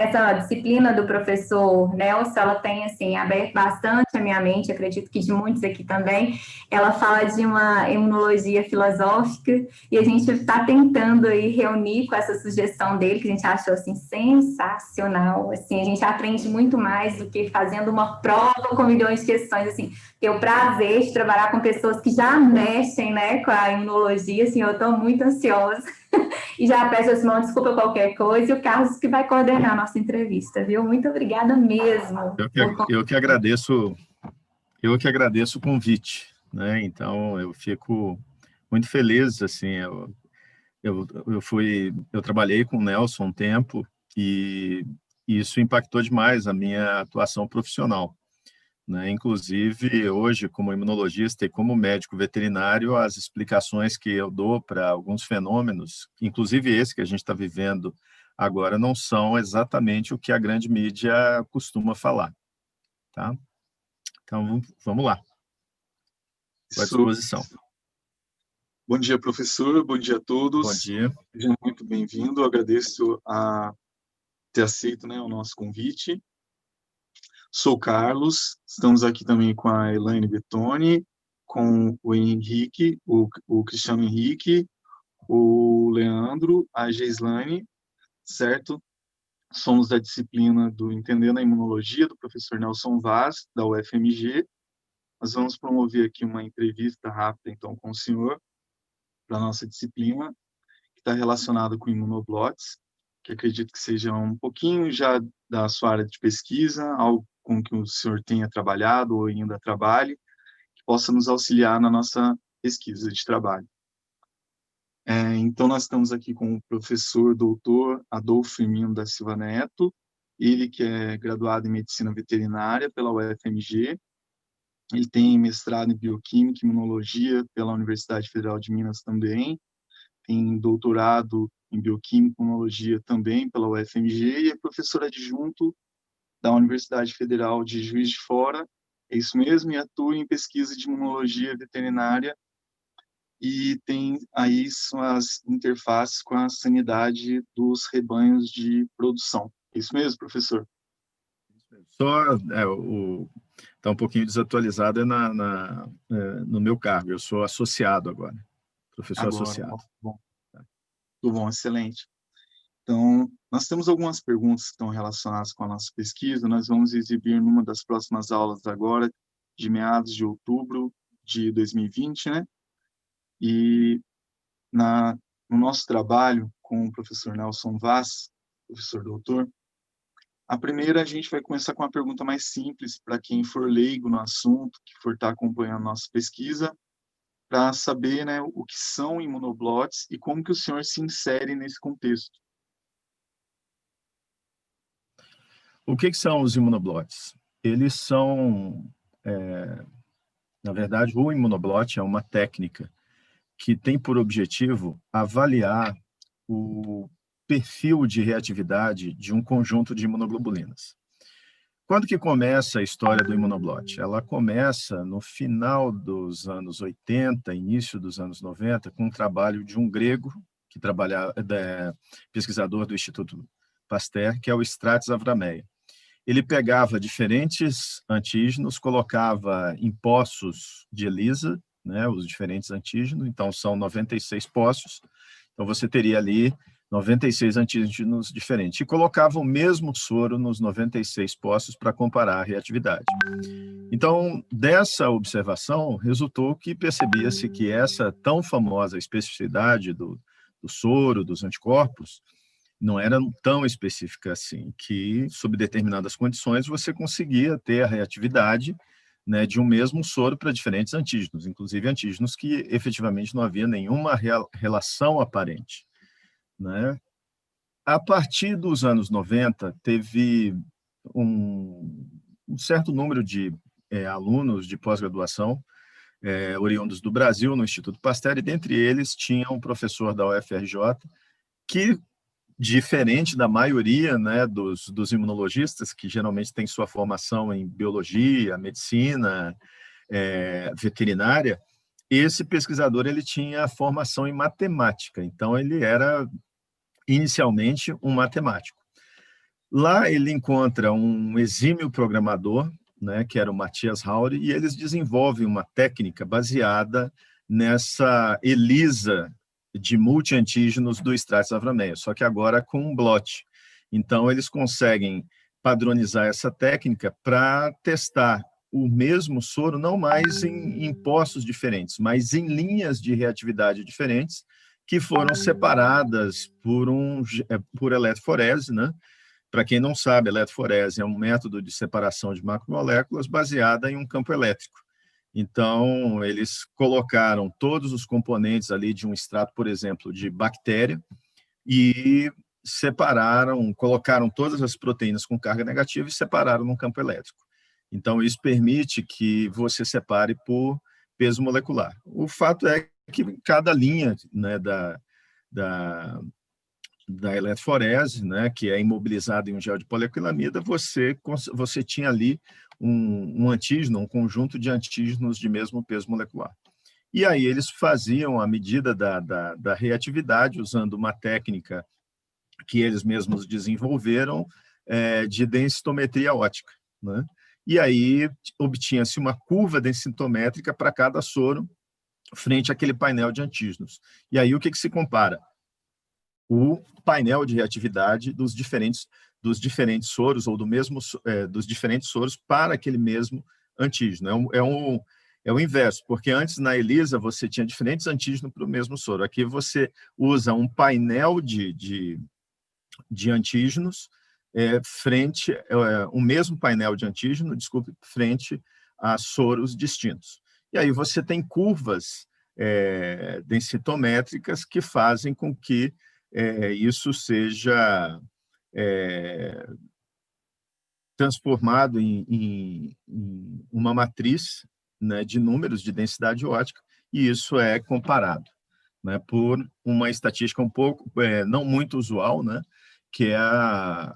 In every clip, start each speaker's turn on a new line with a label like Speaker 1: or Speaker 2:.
Speaker 1: essa disciplina do professor Nelson, ela tem, assim, aberto bastante a minha mente, acredito que de muitos aqui também. Ela fala de uma imunologia filosófica, e a gente está tentando aí reunir com essa sugestão dele, que a gente achou, assim, sensacional. Assim, a gente aprende muito mais do que fazendo uma prova com milhões de questões, assim. Ter o prazer de trabalhar com pessoas que já mexem, né, com a imunologia, assim, eu estou muito ansiosa. E já peço a Simão desculpa qualquer coisa, e o Carlos que vai coordenar a nossa entrevista, viu? Muito obrigada mesmo.
Speaker 2: Eu que agradeço o convite, né? Então, eu fico muito feliz, assim, eu trabalhei com o Nelson um tempo e isso impactou demais a minha atuação profissional, né? Inclusive, hoje, como imunologista e como médico veterinário, as explicações que eu dou para alguns fenômenos, inclusive esse que a gente está vivendo agora, não são exatamente o que a grande mídia costuma falar, tá? Então, vamos lá. Estou à disposição.
Speaker 3: Bom dia, professor. Bom dia a todos.
Speaker 2: Bom dia.
Speaker 3: Seja muito bem-vindo. Agradeço a ter aceito, né, o nosso convite. Sou o Carlos. Estamos aqui também com a Elaine Bettoni, com o Henrique, o Cristiano Henrique, o Leandro, a Geislane, certo? Somos da disciplina do Entendendo a Imunologia, do professor Nelson Vaz, da UFMG. Nós vamos promover aqui uma entrevista rápida, então, com o senhor, para a nossa disciplina, que está relacionada com imunoblotes, que acredito que seja um pouquinho já da sua área de pesquisa, algo com que o senhor tenha trabalhado ou ainda trabalhe, que possa nos auxiliar na nossa pesquisa de trabalho. Então, nós estamos aqui com o professor doutor Adolfo Firmino da Silva Neto, ele que é graduado em Medicina Veterinária pela UFMG, ele tem mestrado em Bioquímica e Imunologia pela Universidade Federal de Minas também, tem doutorado em Bioquímica e Imunologia também pela UFMG e é professor adjunto da Universidade Federal de Juiz de Fora, é isso mesmo, e atua em pesquisa de imunologia veterinária e tem aí suas interfaces com a sanidade dos rebanhos de produção. É isso mesmo, professor?
Speaker 2: Está um pouquinho desatualizado no meu cargo. Eu sou associado agora, professor associado.
Speaker 3: Bom. Tudo bom, excelente. Então, nós temos algumas perguntas que estão relacionadas com a nossa pesquisa. Nós vamos exibir numa das próximas aulas agora, de meados de outubro de 2020, né? E no nosso trabalho com o professor Nelson Vaz, professor doutor, a primeira a gente vai começar com uma pergunta mais simples para quem for leigo no assunto, que for estar acompanhando a nossa pesquisa, para saber, né, o que são imunoblotes e como que o senhor se insere nesse contexto.
Speaker 2: O que são os imunoblotes? Eles são, na verdade, o imunoblote é uma técnica que tem por objetivo avaliar o perfil de reatividade de um conjunto de imunoglobulinas. Quando que começa a história do imunoblote? Ela começa no final dos anos 80, início dos anos 90, com um trabalho de um grego, que pesquisador do Instituto Pasteur, que é o Stratis Avrameia. Ele pegava diferentes antígenos, colocava em poços de ELISA, né, os diferentes antígenos, então são 96 poços, então você teria ali 96 antígenos diferentes, e colocava o mesmo soro nos 96 poços para comparar a reatividade. Então, dessa observação, resultou que percebia-se que essa tão famosa especificidade do soro, dos anticorpos, não era tão específica assim, que, sob determinadas condições, você conseguia ter a reatividade, né, de um mesmo soro para diferentes antígenos, inclusive antígenos que efetivamente não havia nenhuma relação aparente, né? A partir dos anos 90, teve um certo número de alunos de pós-graduação oriundos do Brasil, no Instituto Pasteur, e dentre eles tinha um professor da UFRJ que, diferente da maioria, né, dos imunologistas, que geralmente têm sua formação em biologia, medicina, veterinária, esse pesquisador ele tinha formação em matemática, então ele era inicialmente um matemático. Lá ele encontra um exímio programador, né, que era o Matthias Hauri, e eles desenvolvem uma técnica baseada nessa ELISA de multiantígenos do Stratis avrameia, só que agora com um blot. Então, eles conseguem padronizar essa técnica para testar o mesmo soro, não mais em postos diferentes, mas em linhas de reatividade diferentes, que foram separadas por eletroforese, né? Para quem não sabe, a eletroforese é um método de separação de macromoléculas baseada em um campo elétrico. Então, eles colocaram todos os componentes ali de um extrato, por exemplo, de bactéria, e separaram, colocaram todas as proteínas com carga negativa e separaram num campo elétrico. Então, isso permite que você separe por peso molecular. O fato é que cada linha, né, da eletroforese, né, que é imobilizada em um gel de poliacrilamida, você tinha ali um antígeno, um conjunto de antígenos de mesmo peso molecular. E aí eles faziam a medida da reatividade usando uma técnica que eles mesmos desenvolveram de densitometria óptica, né? E aí obtinha-se uma curva densitométrica para cada soro frente àquele painel de antígenos. E aí o que se compara? O painel de reatividade dos diferentes soros ou dos diferentes soros para aquele mesmo antígeno. É o inverso, porque antes na ELISA você tinha diferentes antígenos para o mesmo soro. Aqui você usa um painel de antígenos o mesmo painel de antígeno, desculpe, frente a soros distintos. E aí você tem curvas densitométricas que fazem com que isso seja transformado em uma matriz, né, de números de densidade ótica, e isso é comparado, né, por uma estatística um pouco, não muito usual, né, que é a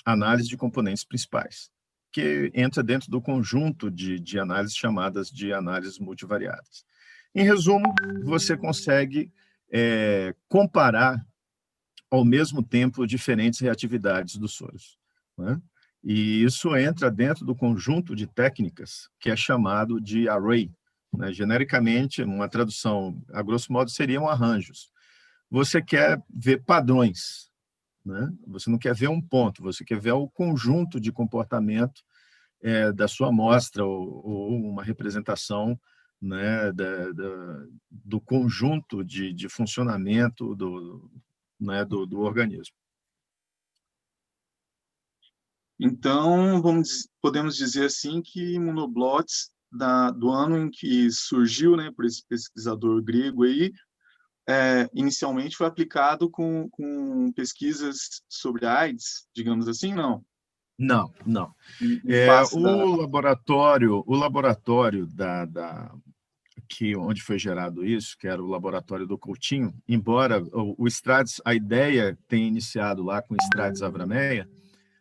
Speaker 2: análise de componentes principais, que entra dentro do conjunto de análises chamadas de análises multivariadas. Em resumo, você consegue comparar ao mesmo tempo diferentes reatividades dos soros, né? E isso entra dentro do conjunto de técnicas que é chamado de array, né? Genericamente, uma tradução, a grosso modo, seriam arranjos. Você quer ver padrões, né? Você não quer ver um ponto, você quer ver o conjunto de comportamento da sua amostra ou uma representação, né, do conjunto de funcionamento né, do organismo.
Speaker 3: Então, podemos dizer assim que imunoblots do ano em que surgiu, né, por esse pesquisador grego aí, inicialmente foi aplicado com pesquisas sobre AIDS, digamos assim, não?
Speaker 2: Não, não.
Speaker 3: Em face
Speaker 2: O laboratório onde foi gerado isso, que era o laboratório do Coutinho, embora o Stratis, a ideia tenha iniciado lá com o Stratis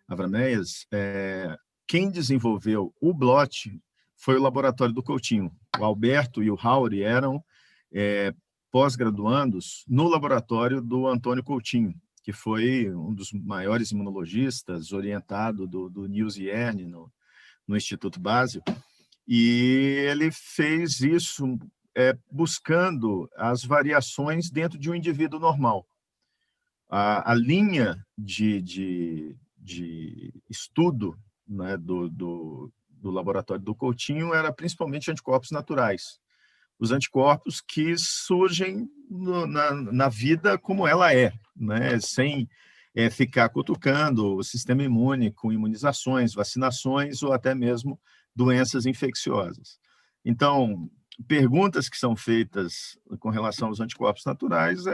Speaker 2: avrameias, quem desenvolveu o blot foi o laboratório do Coutinho. O Alberto e o Hauri eram pós-graduandos no laboratório do Antônio Coutinho, que foi um dos maiores imunologistas, orientado do Niels Jerne no Instituto Basel, e ele fez isso buscando as variações dentro de um indivíduo normal. A linha de estudo, né, do laboratório do Coutinho era principalmente anticorpos naturais. Os anticorpos que surgem na vida como ela é, né, sem ficar cutucando o sistema imune com imunizações, vacinações ou até mesmo doenças infecciosas. Então, perguntas que são feitas com relação aos anticorpos naturais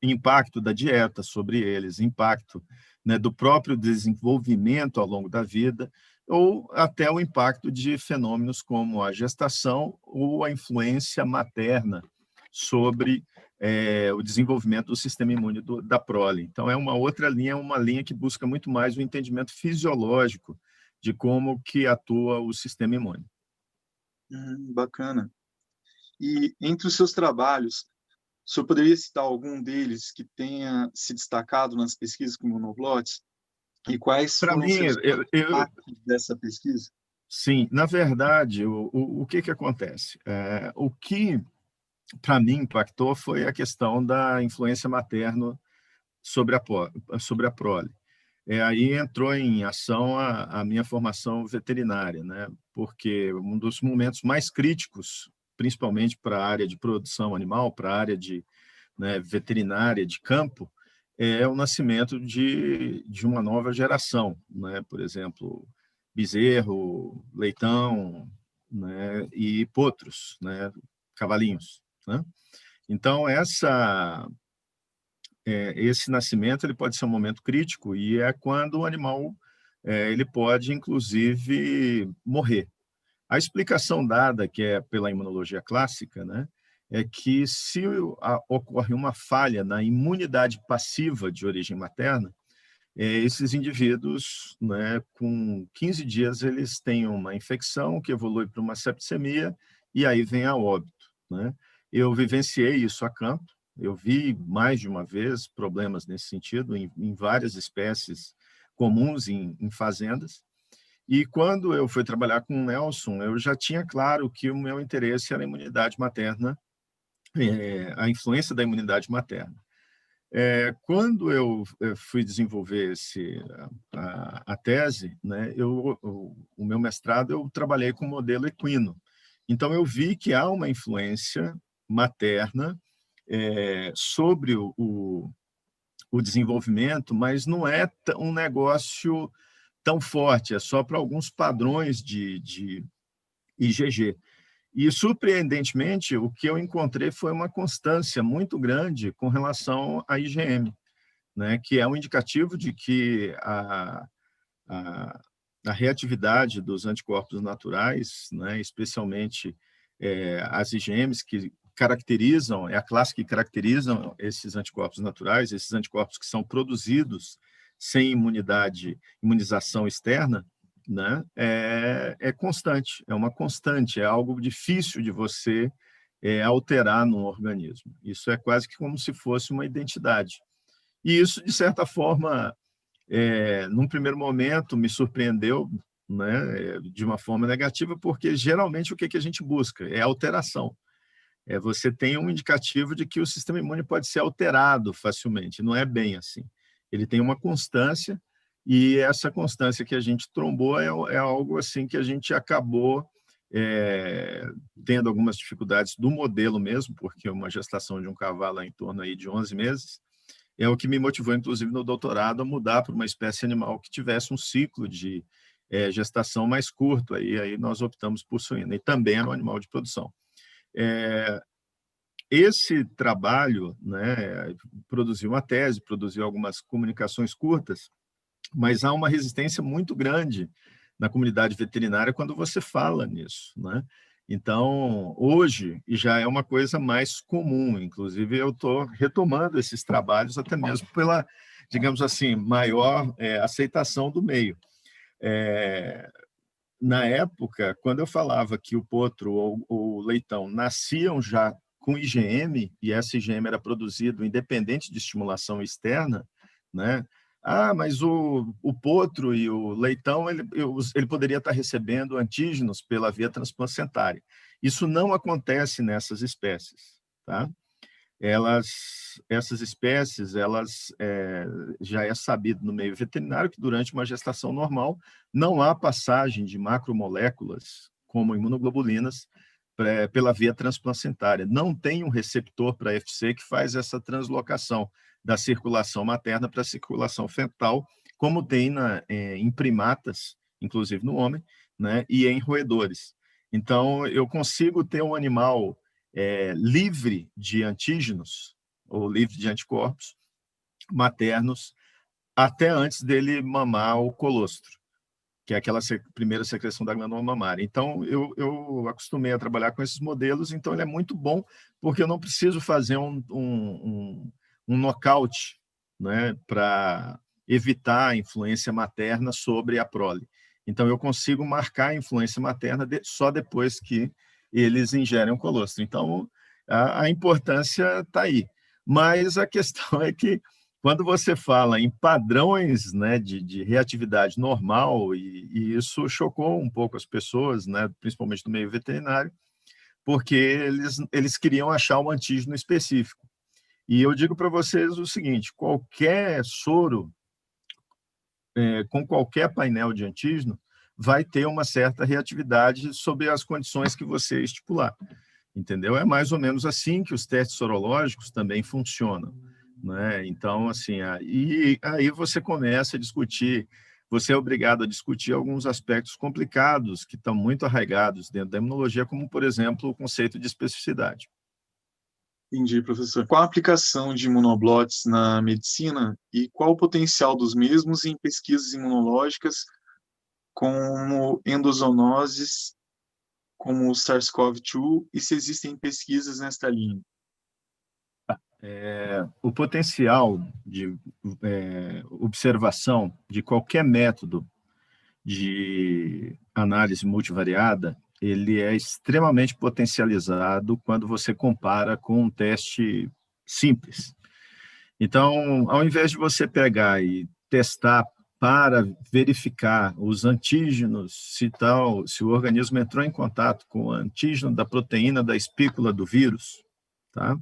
Speaker 2: impacto da dieta sobre eles, impacto, né, do próprio desenvolvimento ao longo da vida, ou até o impacto de fenômenos como a gestação ou a influência materna sobre o desenvolvimento do sistema imune da prole. Então, é uma outra linha, uma linha que busca muito mais o entendimento fisiológico de como que atua o sistema imune.
Speaker 3: Bacana. E entre os seus trabalhos, O senhor poderia citar algum deles que tenha se destacado nas pesquisas com monoblotes? E quais
Speaker 2: Para
Speaker 3: foram os
Speaker 2: mim,
Speaker 3: seus impactos dessa pesquisa?
Speaker 2: sim, na verdade, o que acontece? O que, para mim, impactou foi a questão da influência materna sobre a prole. Aí entrou em ação a minha formação veterinária, né? Porque um dos momentos mais críticos, principalmente para a área de produção animal, para a área de, né, veterinária de campo, é o nascimento de uma nova geração, né? Por exemplo, bezerro, leitão, né? E potros, né? Cavalinhos, né? Então, esse nascimento ele pode ser um momento crítico e é quando o animal ele pode, inclusive, morrer. A explicação dada, que é pela imunologia clássica, né, é que se ocorre uma falha na imunidade passiva de origem materna, esses indivíduos, né, com 15 dias, eles têm uma infecção que evolui para uma septicemia e aí vem a óbito, né? Eu vivenciei isso a campo, eu vi mais de uma vez problemas nesse sentido em várias espécies comuns em fazendas. E quando eu fui trabalhar com o Nelson, eu já tinha claro que o meu interesse era a imunidade materna, a influência da imunidade materna. Quando eu fui desenvolver a tese, né, o meu mestrado, eu trabalhei com o modelo equino. Então, eu vi que há uma influência materna sobre o desenvolvimento, mas não é um negócio tão forte, é só para alguns padrões de IgG. E, surpreendentemente, o que eu encontrei foi uma constância muito grande com relação à IgM, né, que é um indicativo de que a, a reatividade dos anticorpos naturais, né, especialmente as IgMs, que caracterizam, é a classe que caracterizam esses anticorpos naturais, esses anticorpos que são produzidos sem imunização externa, né, é constante, é uma constante, é algo difícil de você alterar no organismo. Isso é quase que como se fosse uma identidade. E isso, de certa forma, num primeiro momento, me surpreendeu, né, de uma forma negativa, porque geralmente o que a gente busca é alteração. Você tem um indicativo de que o sistema imune pode ser alterado facilmente. Não é bem assim. Ele tem uma constância e essa constância que a gente trombou é algo assim que a gente acabou tendo algumas dificuldades do modelo mesmo, porque uma gestação de um cavalo é em torno aí de 11 meses, é o que me motivou, inclusive, no doutorado, a mudar para uma espécie animal que tivesse um ciclo de gestação mais curto. Aí nós optamos por suína, e também era um animal de produção. Esse trabalho, né, produziu uma tese, produziu algumas comunicações curtas, mas há uma resistência muito grande na comunidade veterinária quando você fala nisso, né? Então, hoje, já é uma coisa mais comum, inclusive eu estou retomando esses trabalhos até mesmo pela, digamos assim, maior aceitação do meio. Na época, quando eu falava que o potro ou o leitão nasciam já com IgM, e essa IgM era produzida independente de estimulação externa, né? Mas o potro e o leitão, ele poderia estar recebendo antígenos pela via transplacentária. Isso não acontece nessas espécies, tá? Essas espécies, já é sabido no meio veterinário que durante uma gestação normal não há passagem de macromoléculas, como imunoglobulinas, pela via transplacentária. Não tem um receptor para FC que faz essa translocação da circulação materna para a circulação fetal, como tem em primatas, inclusive no homem, né, e em roedores. Então, eu consigo ter um animal livre de antígenos, ou livre de anticorpos maternos, até antes dele mamar o colostro, que é aquela primeira secreção da glândula mamária. Então, eu acostumei a trabalhar com esses modelos, então ele é muito bom, porque eu não preciso fazer um nocaute, né, para evitar a influência materna sobre a prole. Então, eu consigo marcar a influência materna só depois que eles ingerem o colostro. Então, a importância está aí. Mas a questão é que, quando você fala em padrões, né, de reatividade normal, e isso chocou um pouco as pessoas, né, principalmente no meio veterinário, porque eles queriam achar um antígeno específico. E eu digo para vocês o seguinte: qualquer soro, com qualquer painel de antígeno, vai ter uma certa reatividade sob as condições que você estipular. Entendeu? É mais ou menos assim que os testes sorológicos também funcionam, né? Então, assim, aí você começa a discutir, você é obrigado a discutir alguns aspectos complicados que estão muito arraigados dentro da imunologia, como, por exemplo, o conceito de especificidade.
Speaker 3: Entendi, professor. Qual a aplicação de imunoblotes na medicina e qual o potencial dos mesmos em pesquisas imunológicas como endozoonoses, como o SARS-CoV-2, e se existem pesquisas nesta linha?
Speaker 2: O potencial de observação de qualquer método de análise multivariada, ele é extremamente potencializado quando você compara com um teste simples. Então, ao invés de você pegar e testar para verificar os antígenos, se o organismo entrou em contato com o antígeno da proteína da espícula do vírus, tá?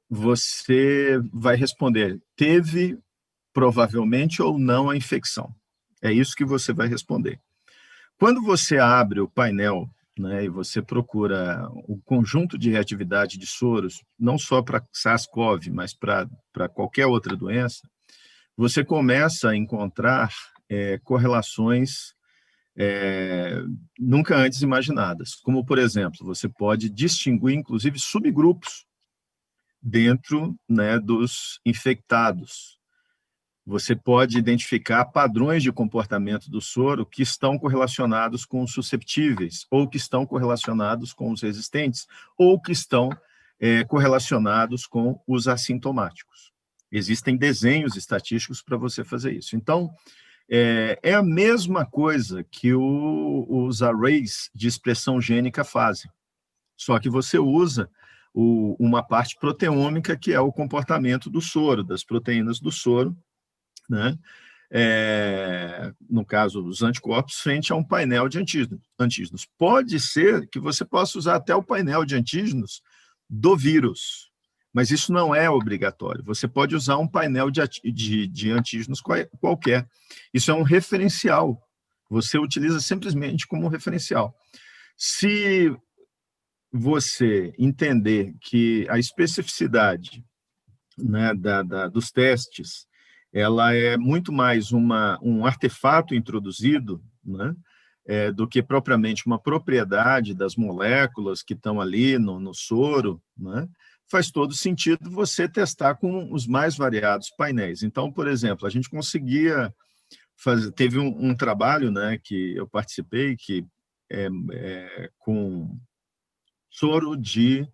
Speaker 2: Você vai responder, teve provavelmente ou não a infecção. É isso que você vai responder. Quando você abre o painel, né, e você procura o conjunto de reatividade de soros, não só para SARS-CoV, mas para qualquer outra doença, você começa a encontrar correlações nunca antes imaginadas. Como, por exemplo, você pode distinguir, inclusive, subgrupos dentro, né, dos infectados. Você pode identificar padrões de comportamento do soro que estão correlacionados com os susceptíveis, ou que estão correlacionados com os resistentes, ou que estão correlacionados com os assintomáticos. Existem desenhos estatísticos para você fazer isso. Então, é a mesma coisa que os arrays de expressão gênica fazem, só que você usa uma parte proteômica, que é o comportamento do soro, das proteínas do soro, né? No caso, os anticorpos, frente a um painel de antígenos. Pode ser que você possa usar até o painel de antígenos do vírus, mas isso não é obrigatório. Você pode usar um painel de antígenos qualquer. Isso é um referencial. Você utiliza simplesmente como referencial. Se você entender que a especificidade, né, dos testes, ela é muito mais um artefato introduzido, né, do que propriamente uma propriedade das moléculas que estão ali no soro, né, faz todo sentido você testar com os mais variados painéis. Então, por exemplo, a gente conseguia fazer, teve um trabalho, né, que eu participei, que com soro de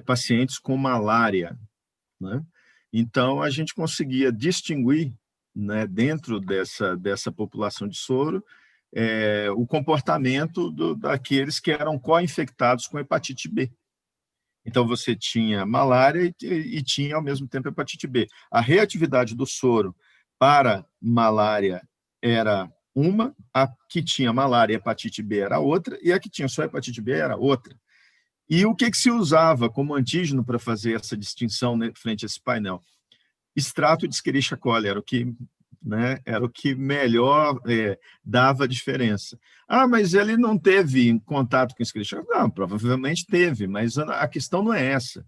Speaker 2: pacientes com malária, né? Então, a gente conseguia distinguir, né, dentro dessa população de soro, o comportamento daqueles que eram co-infectados com hepatite B. Então, você tinha malária e tinha, ao mesmo tempo, hepatite B. A reatividade do soro para malária era uma, a que tinha malária e hepatite B era outra, e a que tinha só hepatite B era outra. E o que se usava como antígeno para fazer essa distinção, né, frente a esse painel? Extrato de Escherichia coli era o que, né, era o que melhor dava diferença. Ah, mas ele não teve contato com Escherichia coli? Não, provavelmente teve, mas a questão não é essa.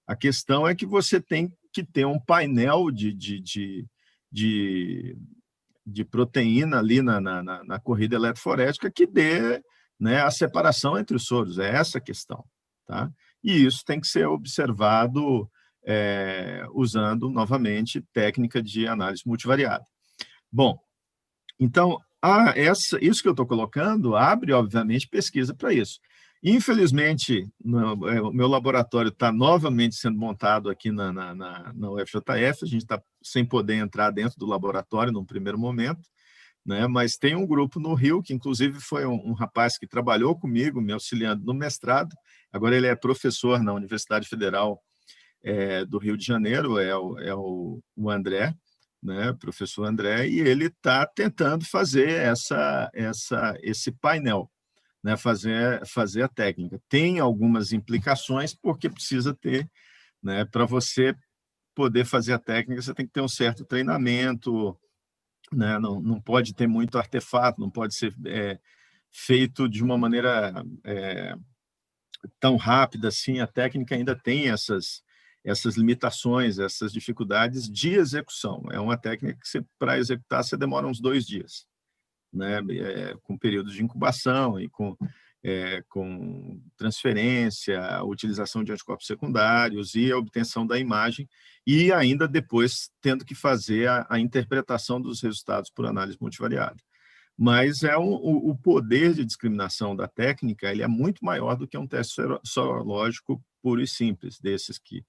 Speaker 2: A questão é que você tem que ter um painel de proteína ali na corrida eletroforética que dê, né, a separação entre os soros. É essa a questão. Tá? E isso tem que ser observado usando, novamente, técnica de análise multivariada. Bom, então, isso que eu estou colocando abre, obviamente, pesquisa para isso. Infelizmente, o meu laboratório está novamente sendo montado aqui na UFJF, a gente está sem poder entrar dentro do laboratório num primeiro momento, né? Mas tem um grupo no Rio, que inclusive foi um rapaz que trabalhou comigo, me auxiliando no mestrado, agora ele é professor na Universidade Federal do Rio de Janeiro, o André, né? Professor André, e ele está tentando fazer esse painel, né? Fazer a técnica. Tem algumas implicações, porque precisa ter, né? Para você poder fazer a técnica, você tem que ter um certo treinamento, né? Não pode ter muito artefato, não pode ser feito de uma maneira tão rápida assim. A técnica ainda tem essas limitações, essas dificuldades de execução. É uma técnica que, para executar, você demora uns 2 dias, né? Com períodos de incubação e com transferência, a utilização de anticorpos secundários e a obtenção da imagem, e ainda depois tendo que fazer a interpretação dos resultados por análise multivariada. Mas o poder de discriminação da técnica, ele é muito maior do que um teste sorológico puro e simples, desses que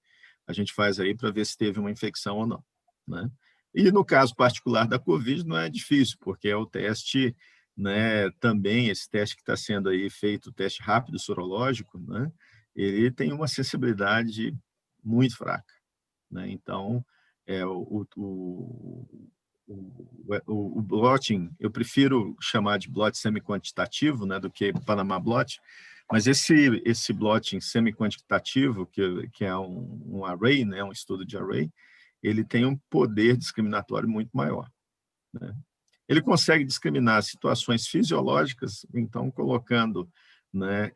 Speaker 2: a gente faz aí para ver se teve uma infecção ou não, né? E no caso particular da COVID não é difícil, porque é o teste, né, também esse teste que está sendo aí feito, o teste rápido sorológico, né, ele tem uma sensibilidade muito fraca, né? Então, o blotting, eu prefiro chamar de blot semi-quantitativo, né, do que Panama blot, mas esse blotting semi-quantitativo, que é um array, né, um estudo de array, ele tem um poder discriminatório muito maior, né? Ele consegue discriminar situações fisiológicas, então, colocando, né,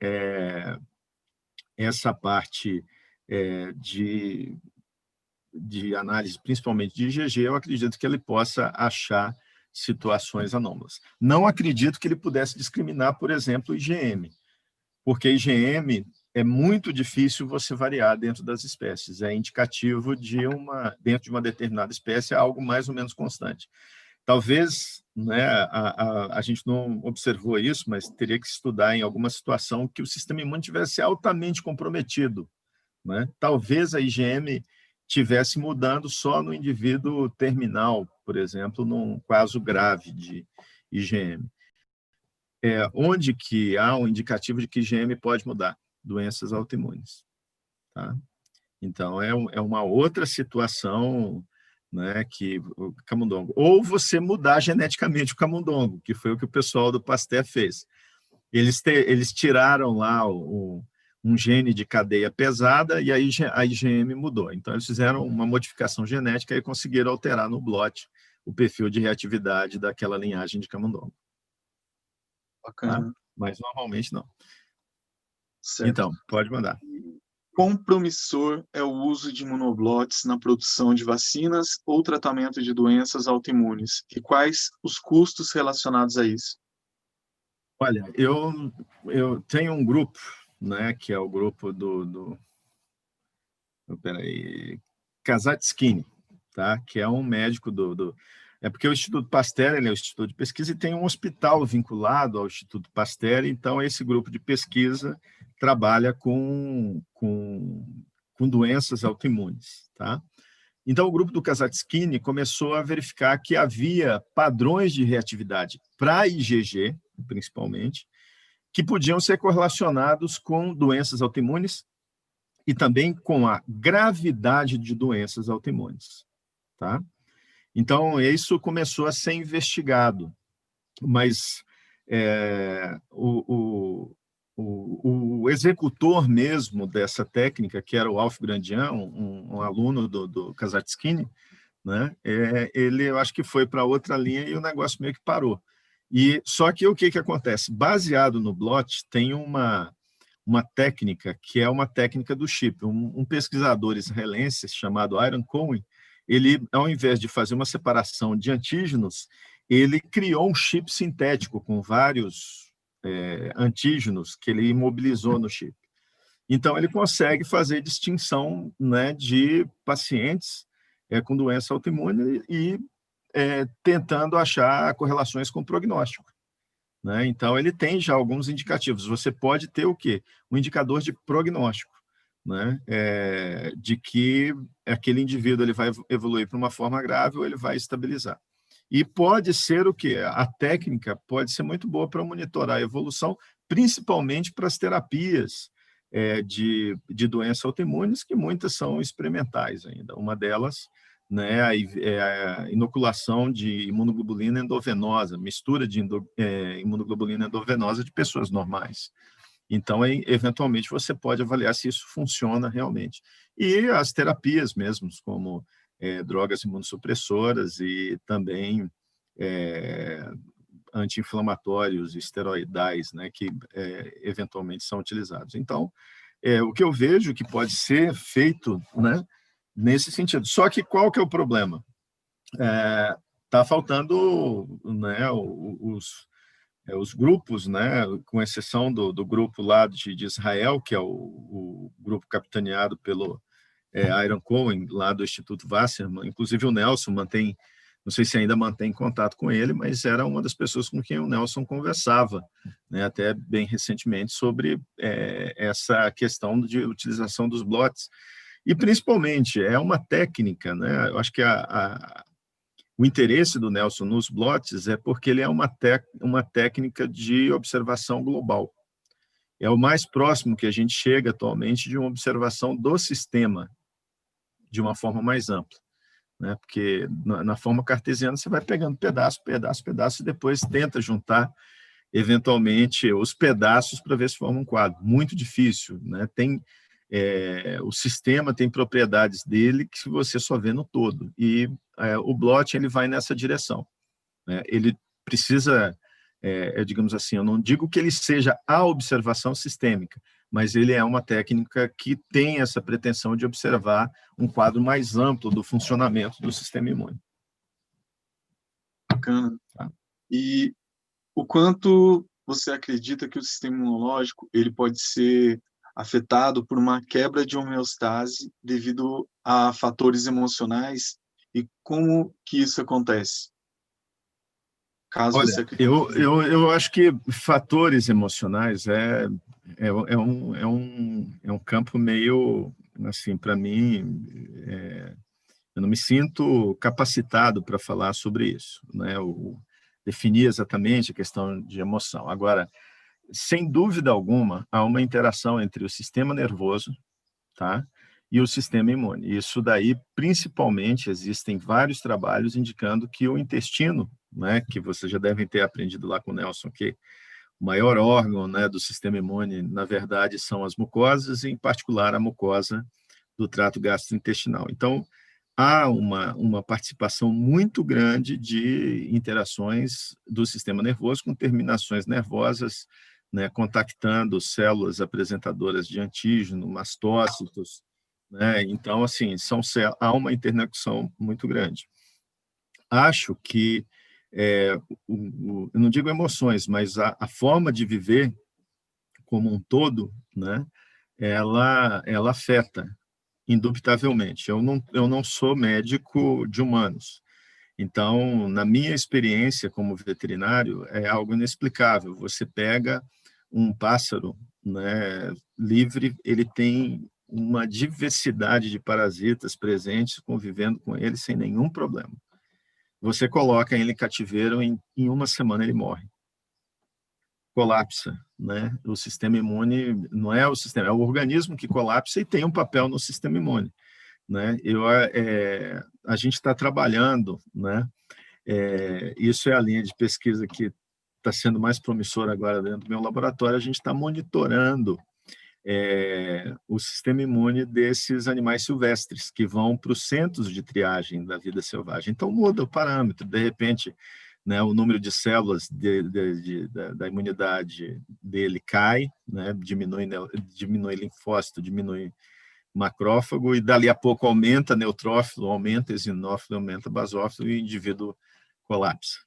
Speaker 2: essa parte de análise, principalmente de IgG, eu acredito que ele possa achar situações anômalas. Não acredito que ele pudesse discriminar, por exemplo, IgM, porque IgM é muito difícil você variar dentro das espécies. É indicativo dentro de uma determinada espécie, algo mais ou menos constante. Talvez, né, a gente não observou isso, mas teria que estudar em alguma situação que o sistema imune tivesse altamente comprometido, né? Talvez a IgM tivesse mudando só no indivíduo terminal, por exemplo, num caso grave de IgM. Onde que há um indicativo de que IgM pode mudar? Doenças autoimunes, tá? Então, é uma outra situação, né, que o camundongo. Ou você mudar geneticamente o camundongo, que foi o que o pessoal do Pasteur fez. Eles tiraram lá um gene de cadeia pesada e aí a IgM mudou. Então, eles fizeram uma modificação genética e conseguiram alterar no blot o perfil de reatividade daquela linhagem de camundongo.
Speaker 3: Bacana.
Speaker 2: Tá? Mas normalmente não.
Speaker 3: Certo.
Speaker 2: Então, pode mandar.
Speaker 3: Quão promissor é o uso de imunoblotes na produção de vacinas ou tratamento de doenças autoimunes? E quais os custos relacionados a isso?
Speaker 2: Olha, eu tenho um grupo, né, que é o grupo Kazatkine, tá? Que é um médico É porque o Instituto Pasteur, ele é o Instituto de Pesquisa, e tem um hospital vinculado ao Instituto Pasteur, então esse grupo de pesquisa trabalha com doenças autoimunes, tá? Então, o grupo do Kazatkine começou a verificar que havia padrões de reatividade para IgG, principalmente, que podiam ser correlacionados com doenças autoimunes e também com a gravidade de doenças autoimunes, tá? Então, isso começou a ser investigado, mas o executor mesmo dessa técnica, que era o Alf Grandian, um aluno do Kazatkine, né, ele, eu acho que foi para outra linha e o negócio meio que parou. Só que o que acontece? Baseado no blot, tem uma técnica que é uma técnica do chip. Um pesquisador israelense chamado Aaron Cohen, ele, ao invés de fazer uma separação de antígenos, ele criou um chip sintético com vários antígenos que ele imobilizou no chip. Então, ele consegue fazer distinção, né, de pacientes com doença autoimune e tentando achar correlações com o prognóstico, né? Então, ele tem já alguns indicativos. Você pode ter o quê? Um indicador de prognóstico, né? De que aquele indivíduo ele vai evoluir para uma forma grave ou ele vai estabilizar. E pode ser o quê? A técnica pode ser muito boa para monitorar a evolução, principalmente para as terapias de doenças autoimunes, que muitas são experimentais ainda. Uma delas, né, é a inoculação de imunoglobulina endovenosa, mistura de imunoglobulina endovenosa de pessoas normais. Então, eventualmente, você pode avaliar se isso funciona realmente. E as terapias mesmo, como drogas imunossupressoras e também anti-inflamatórios, esteroidais, né, que eventualmente são utilizados. Então, o que eu vejo que pode ser feito, né, nesse sentido. Só que qual que é o problema? Tá faltando, né, os grupos, né, com exceção do grupo lá de Israel, que é o grupo capitaneado pelo Aaron Cohen, lá do Instituto Wasserman. Inclusive o Nelson mantém, não sei se ainda mantém contato com ele, mas era uma das pessoas com quem o Nelson conversava, né, até bem recentemente, sobre essa questão de utilização dos blots. E, principalmente, é uma técnica, né, eu acho que o interesse do Nelson nos blots é porque ele é uma técnica de observação global. É o mais próximo que a gente chega atualmente de uma observação do sistema de uma forma mais ampla, né? Porque na forma cartesiana você vai pegando pedaço, pedaço, pedaço e depois tenta juntar eventualmente os pedaços para ver se forma um quadro. Muito difícil, né? O sistema tem propriedades dele que você só vê no todo, e o blot ele vai nessa direção, né? Ele precisa, digamos assim, eu não digo que ele seja a observação sistêmica, mas ele é uma técnica que tem essa pretensão de observar um quadro mais amplo do funcionamento do sistema imune.
Speaker 3: Bacana. Tá. E o quanto você acredita que o sistema imunológico ele pode ser afetado por uma quebra de homeostase devido a fatores emocionais, e como que isso acontece? Caso
Speaker 2: Olha,
Speaker 3: você acredite.
Speaker 2: eu acho que fatores emocionais é um campo meio, assim, para mim, eu não me sinto capacitado para falar sobre isso, né? Definir exatamente a questão de emoção. Agora, sem dúvida alguma, há uma interação entre o sistema nervoso, tá, e o sistema imune. Isso daí, principalmente, existem vários trabalhos indicando que o intestino, né, que vocês já devem ter aprendido lá com o Nelson, que o maior órgão, né, do sistema imune, na verdade, são as mucosas, e em particular a mucosa do trato gastrointestinal. Então, há uma participação muito grande de interações do sistema nervoso com terminações nervosas, né, contactando células apresentadoras de antígeno, mastócitos, né? Então, assim, há uma interconexão muito grande. Acho que, eu não digo emoções, mas a forma de viver como um todo, né, ela afeta, indubitavelmente. Eu não sou médico de humanos, então, na minha experiência como veterinário, é algo inexplicável. Você pega um pássaro, né, livre, ele tem uma diversidade de parasitas presentes, convivendo com ele sem nenhum problema. Você coloca ele em cativeiro, em uma semana ele morre. Colapsa, né? O sistema imune não é o sistema, é o organismo que colapsa e tem um papel no sistema imune, né? A gente está trabalhando, né? Isso é a linha de pesquisa que está sendo mais promissora agora dentro do meu laboratório. A gente está monitorando o sistema imune desses animais silvestres que vão para os centros de triagem da vida selvagem. Então, muda o parâmetro. De repente, né, o número de células da imunidade dele cai, né, diminui linfócito, diminui macrófago, e dali a pouco aumenta neutrófilo, aumenta eosinófilo, aumenta basófilo, e o indivíduo colapsa,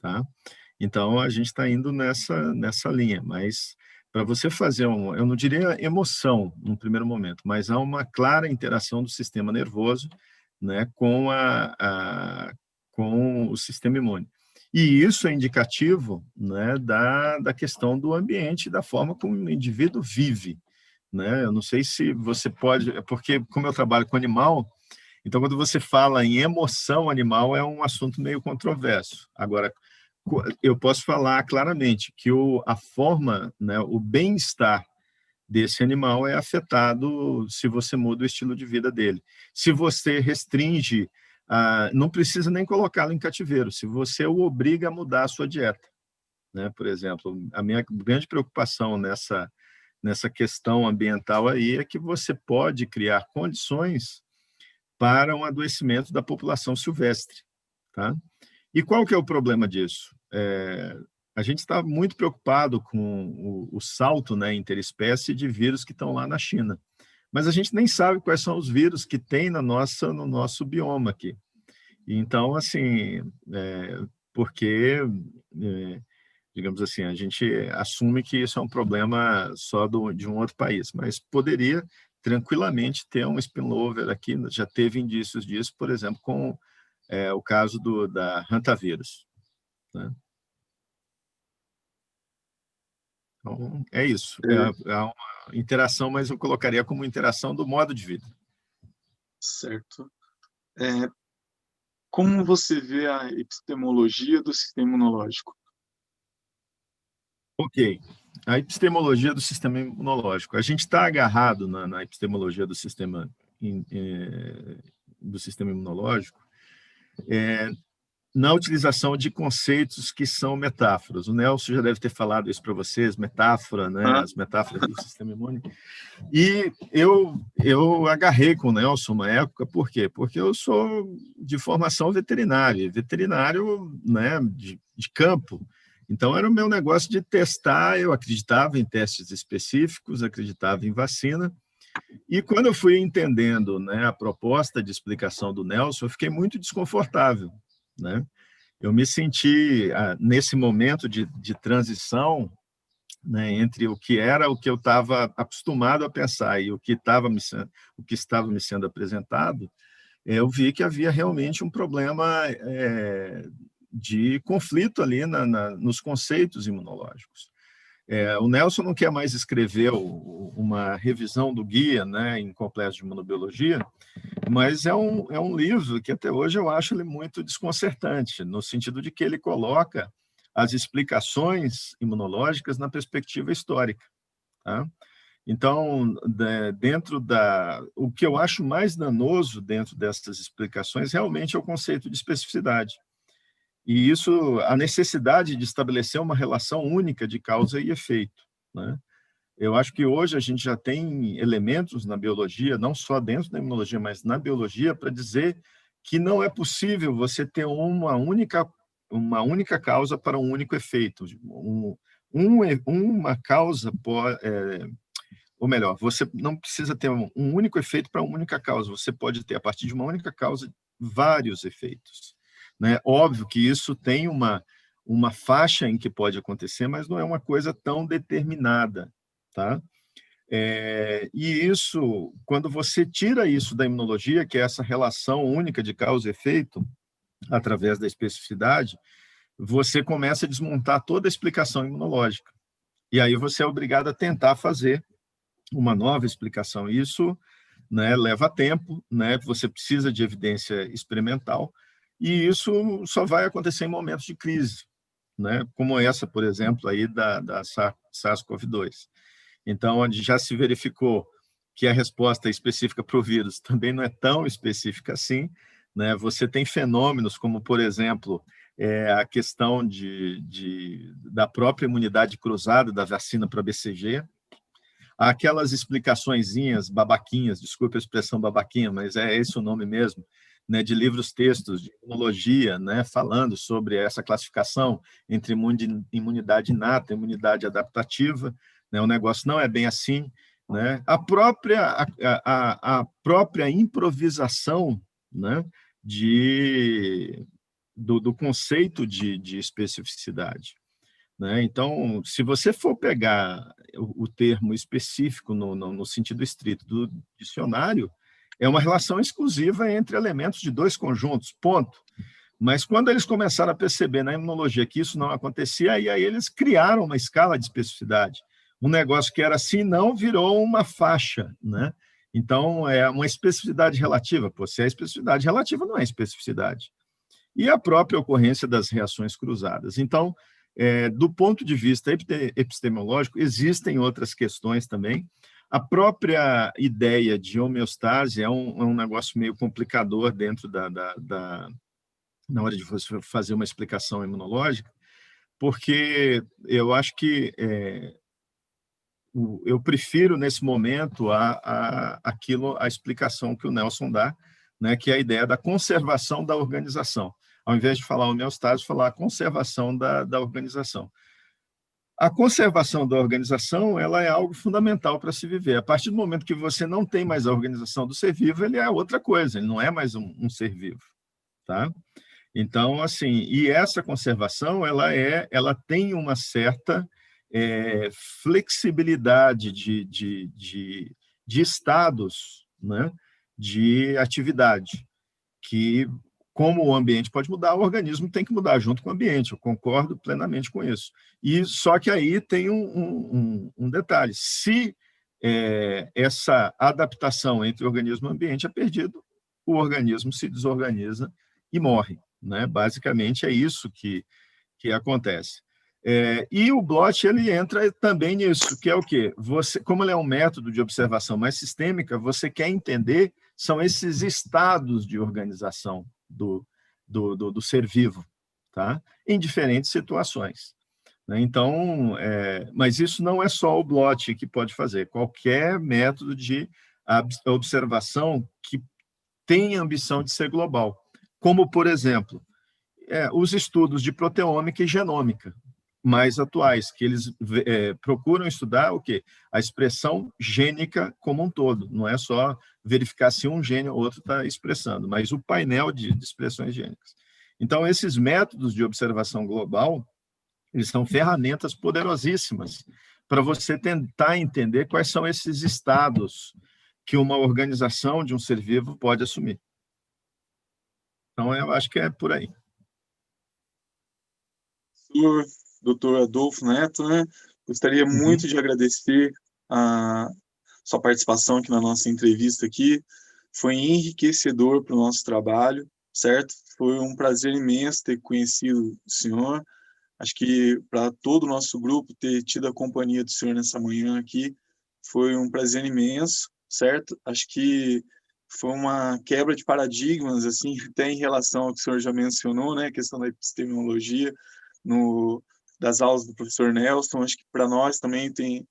Speaker 2: tá? Então, a gente está indo nessa linha, mas para você fazer eu não diria emoção no primeiro momento, mas há uma clara interação do sistema nervoso, né, com o sistema imune. E isso é indicativo, né, da questão do ambiente, da forma como o indivíduo vive, né? Eu não sei se você pode, porque como eu trabalho com animal, Então, quando você fala em emoção animal, é um assunto meio controverso. Agora, eu posso falar claramente que a forma, né, o bem-estar desse animal é afetado se você muda o estilo de vida dele. Se você restringe, não precisa nem colocá-lo em cativeiro, se você o obriga a mudar a sua dieta, né? Por exemplo, a minha grande preocupação nessa questão ambiental aí é que você pode criar condições para um adoecimento da população silvestre, tá? E qual que é o problema disso? A gente está muito preocupado com o salto, né, interespécie de vírus que estão lá na China, mas a gente nem sabe quais são os vírus que tem no nosso bioma aqui. Então, assim, porque, digamos assim, a gente assume que isso é um problema só de um outro país, mas poderia tranquilamente ter um spillover aqui, já teve indícios disso, por exemplo, com o caso da hantavírus, né? Então, é isso. É uma interação, mas eu colocaria como interação do modo de vida.
Speaker 3: Certo. Como você vê a epistemologia do sistema imunológico?
Speaker 2: Ok. A epistemologia do sistema imunológico. A gente está agarrado na epistemologia do sistema imunológico, na utilização de conceitos que são metáforas. O Nelson já deve ter falado isso para vocês, metáfora, né? As metáforas do sistema imune. E eu agarrei com o Nelson uma época, por quê? Porque eu sou de formação veterinário, né, de campo. Então, era o meu negócio de testar, eu acreditava em testes específicos, acreditava em vacina. E quando eu fui entendendo, né, a proposta de explicação do Nelson, eu fiquei muito desconfortável, né? Eu me senti, nesse momento de transição, né, entre o que eu estava acostumado a pensar e o que estava me sendo apresentado, eu vi que havia realmente um problema de conflito ali nos conceitos imunológicos. O Nelson não quer mais escrever uma revisão do guia, né, em complexo de imunobiologia, mas é um livro que até hoje eu acho ele muito desconcertante, no sentido de que ele coloca as explicações imunológicas na perspectiva histórica, tá? Então, o que eu acho mais danoso dentro dessas explicações realmente é o conceito de especificidade. E isso, a necessidade de estabelecer uma relação única de causa e efeito, né? Eu acho que hoje a gente já tem elementos na biologia, não só dentro da imunologia, mas na biologia, para dizer que não é possível você ter uma única causa para um único efeito. Uma causa ou melhor, você não precisa ter um único efeito para uma única causa. Você pode ter, a partir de uma única causa, vários efeitos, né? Óbvio que isso tem uma faixa em que pode acontecer, mas não é uma coisa tão determinada, tá? E isso, quando você tira isso da imunologia, que é essa relação única de causa e efeito, através da especificidade, você começa a desmontar toda a explicação imunológica. E aí você é obrigado a tentar fazer uma nova explicação. Isso, né, leva tempo, né? Você precisa de evidência experimental, e isso só vai acontecer em momentos de crise, né? Como essa, por exemplo, aí da SARS-CoV-2. Então, onde já se verificou que a resposta específica para o vírus também não é tão específica assim, né? Você tem fenômenos como, por exemplo, a questão da própria imunidade cruzada da vacina para BCG, aquelas explicaçõezinhas babaquinhas, desculpe a expressão babaquinha, mas é esse o nome mesmo, né, de livros textos de imunologia, né, falando sobre essa classificação entre imunidade inata e imunidade adaptativa, né? O negócio não é bem assim, né? A própria improvisação, né, do conceito de especificidade, né? Então, se você for pegar o termo específico no sentido estrito do dicionário, é uma relação exclusiva entre elementos de dois conjuntos, ponto. Mas quando eles começaram a perceber na imunologia que isso não acontecia, aí eles criaram uma escala de especificidade. Um negócio que era assim não virou uma faixa, né? Então, é uma especificidade relativa. Pô, se é especificidade relativa, não é especificidade. E a própria ocorrência das reações cruzadas. Então, do ponto de vista epistemológico, existem outras questões também. A própria ideia de homeostase é um negócio meio complicador dentro na hora de você fazer uma explicação imunológica, porque eu acho que eu prefiro, nesse momento, a explicação que o Nelson dá, né, que é a ideia da conservação da organização. Ao invés de falar homeostase, falar a conservação da organização. A conservação da organização, ela é algo fundamental para se viver. A partir do momento que você não tem mais a organização do ser vivo, ele é outra coisa, ele não é mais um ser vivo, tá? Então, assim, e essa conservação, ela tem uma certa flexibilidade de estados, né, de atividade, que, como o ambiente pode mudar, o organismo tem que mudar junto com o ambiente, eu concordo plenamente com isso. E só que aí tem um detalhe, se essa adaptação entre organismo e ambiente é perdido, o organismo se desorganiza e morre, né? Basicamente é isso que acontece. E o Blot, ele entra também nisso, que é o quê? Como ele é um método de observação mais sistêmica, você quer entender são esses estados de organização do ser vivo, tá? Em diferentes situações, né? Então, mas isso não é só o Blot que pode fazer, qualquer método de observação que tem ambição de ser global, como, por exemplo, os estudos de proteômica e genômica mais atuais, que eles procuram estudar o quê? A expressão gênica como um todo, não é só verificar se um gene ou outro está expressando, mas o painel de expressões gênicas. Então, esses métodos de observação global, eles são ferramentas poderosíssimas para você tentar entender quais são esses estados que uma organização de um ser vivo pode assumir. Então, eu acho que é por aí.
Speaker 3: Senhor Dr. Adolfo Neto, né? Gostaria muito de agradecer a sua participação aqui na nossa entrevista aqui. Foi enriquecedor para o nosso trabalho, certo? Foi um prazer imenso ter conhecido o senhor. Acho que para todo o nosso grupo ter tido a companhia do senhor nessa manhã aqui foi um prazer imenso, certo? Acho que foi uma quebra de paradigmas, assim, até em relação ao que o senhor já mencionou, né? A questão da epistemologia, das aulas do professor Nelson. Acho que para nós também tem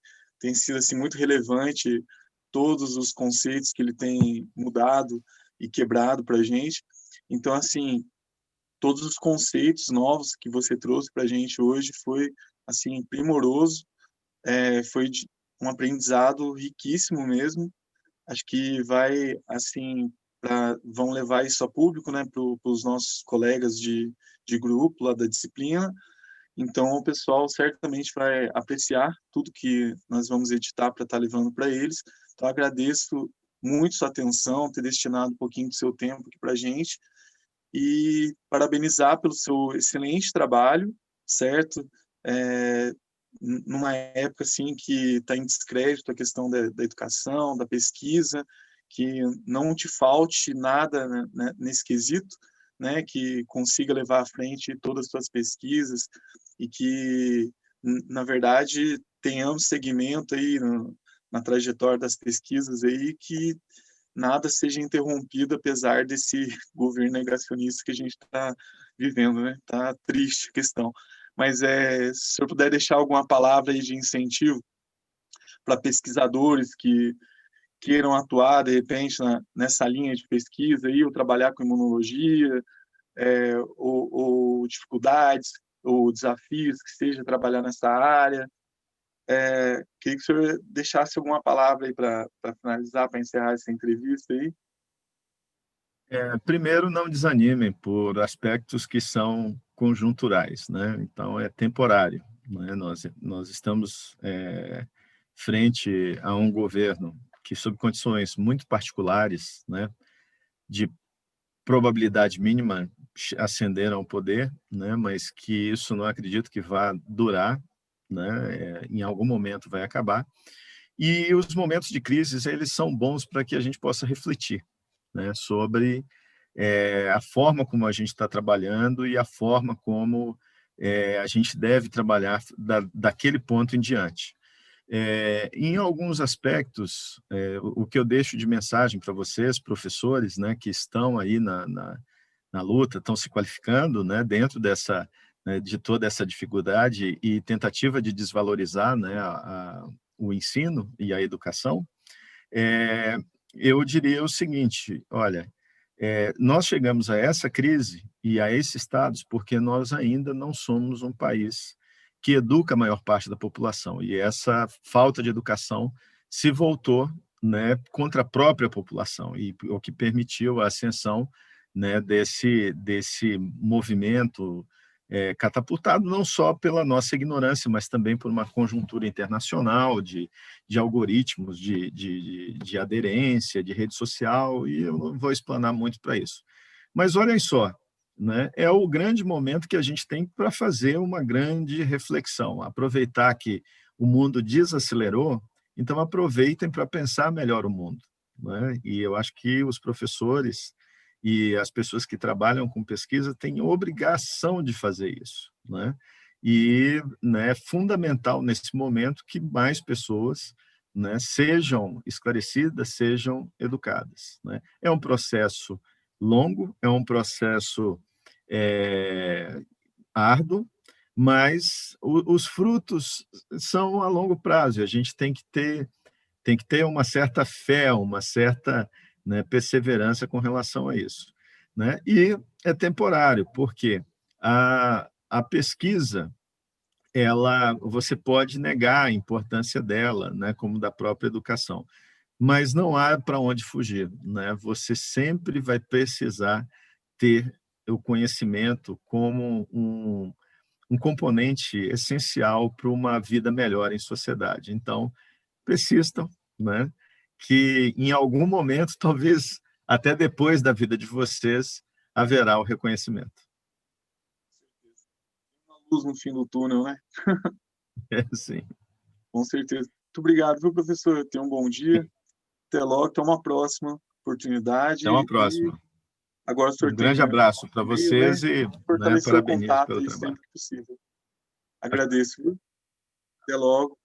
Speaker 3: sido assim, muito relevante todos os conceitos que ele tem mudado e quebrado para a gente. Então, assim, todos os conceitos novos que você trouxe para a gente hoje foi assim primoroso, foi um aprendizado riquíssimo mesmo. Acho que vai assim vão levar isso a público, né, para os nossos colegas de grupo lá da disciplina. Então, o pessoal certamente vai apreciar tudo que nós vamos editar para estar levando para eles. Então, agradeço muito sua atenção, ter destinado um pouquinho do seu tempo aqui para a gente e parabenizar pelo seu excelente trabalho, certo? Numa época assim que está em descrédito a questão da educação, da pesquisa, que não te falte nada, né, nesse quesito, né, que consiga levar à frente todas as suas pesquisas e que, na verdade, tenhamos segmento aí na trajetória das pesquisas aí, que nada seja interrompido apesar desse governo negacionista que a gente está vivendo, né? Tá triste a questão. Mas se o senhor puder deixar alguma palavra aí de incentivo para pesquisadores que queiram atuar, de repente, nessa linha de pesquisa aí, ou trabalhar com imunologia, ou dificuldades, ou desafios que seja trabalhar nessa área. Queria que o senhor deixasse alguma palavra aí para finalizar, para encerrar essa entrevista aí.
Speaker 2: Primeiro, não desanimem por aspectos que são conjunturais, né? Então, é temporário, né? Nós estamos frente a um governo que, sob condições muito particulares, né, de probabilidade mínima, ascenderam ao poder, né? Mas que isso não acredito que vá durar, né? Em algum momento vai acabar. E os momentos de crise, eles são bons para que a gente possa refletir, né, sobre a forma como a gente está trabalhando e a forma como a gente deve trabalhar daquele ponto em diante. Em alguns aspectos, o que eu deixo de mensagem para vocês, professores, né, que estão aí na luta, estão se qualificando, né, dentro de toda essa dificuldade e tentativa de desvalorizar, né, o ensino e a educação, eu diria o seguinte: olha, nós chegamos a essa crise e a esses estados porque nós ainda não somos um país que educa a maior parte da população, e essa falta de educação se voltou, né, contra a própria população, e o que permitiu a ascensão, né, desse movimento catapultado não só pela nossa ignorância, mas também por uma conjuntura internacional de algoritmos, de aderência, de rede social, e eu não vou explanar muito para isso. Mas olhem só, né, é o grande momento que a gente tem para fazer uma grande reflexão, aproveitar que o mundo desacelerou, então aproveitem para pensar melhor o mundo, né? E eu acho que os professores e as pessoas que trabalham com pesquisa têm obrigação de fazer isso, né? E, né, é fundamental nesse momento que mais pessoas, né, sejam esclarecidas, sejam educadas, né? É um processo longo, é um processo árduo, mas os frutos são a longo prazo. A gente tem que ter uma certa fé, uma certa, né, perseverança com relação a isso, né? E é temporário, porque a pesquisa, você pode negar a importância dela, né, como da própria educação, mas não há para onde fugir, né? Você sempre vai precisar ter o conhecimento como um componente essencial para uma vida melhor em sociedade. Então, persistam, né? Que em algum momento, talvez até depois da vida de vocês, haverá o reconhecimento.
Speaker 3: Uma luz no fim do túnel, né?
Speaker 2: Sim.
Speaker 3: Com certeza. Muito obrigado, viu, professor? Tenha um bom dia. Até logo, até uma próxima oportunidade.
Speaker 2: Até uma
Speaker 3: E
Speaker 2: próxima.
Speaker 3: agora o senhor
Speaker 2: Um
Speaker 3: tem
Speaker 2: grande abraço para
Speaker 3: e-mail, né?
Speaker 2: vocês e, né,
Speaker 3: Fortalecer o
Speaker 2: parabenizo
Speaker 3: contato
Speaker 2: pelo
Speaker 3: aí
Speaker 2: trabalho.
Speaker 3: sempre que possível. Agradeço, viu? Até logo.